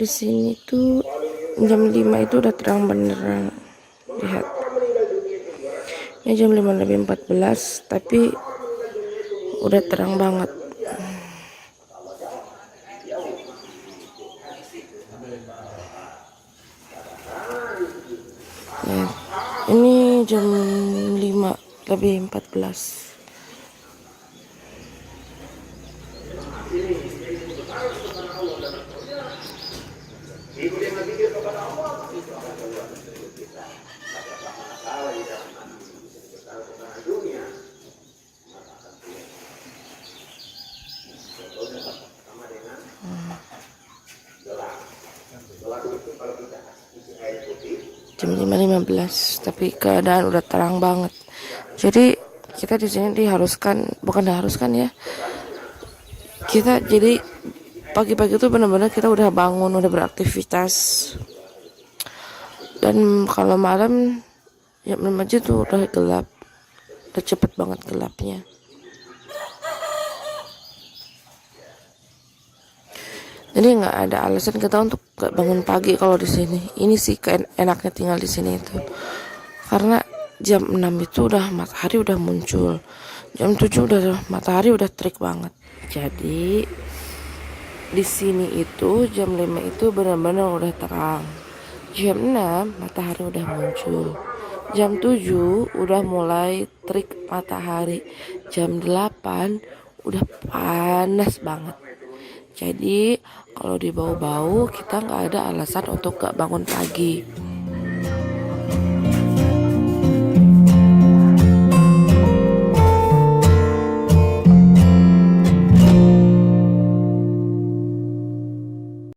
Di sini tuh jam 5 itu udah terang beneran. Lihat. Ini jam 5 lebih 14, tapi udah terang banget. Nah, ini jam 5 lebih 14. Jam 5.15, tapi keadaan udah terang banget. Jadi kita di sini bukan diharuskan ya. Kita jadi pagi-pagi tuh benar-benar kita udah bangun, udah beraktivitas. Dan kalau malam jam 6 aja tuh udah gelap. Udah cepet banget gelapnya. Jadi nggak ada alasan kita untuk gak bangun pagi kalau di sini. Ini sih enaknya tinggal di sini itu. Karena jam 6 itu udah matahari udah muncul. Jam 7 udah matahari udah terik banget. Jadi di sini itu jam 5 itu benar-benar udah terang. Jam 6 matahari udah muncul. Jam 7 udah mulai terik matahari. Jam 8 udah panas banget. Jadi kalau di bau-bau kita nggak ada alasan untuk gak bangun pagi.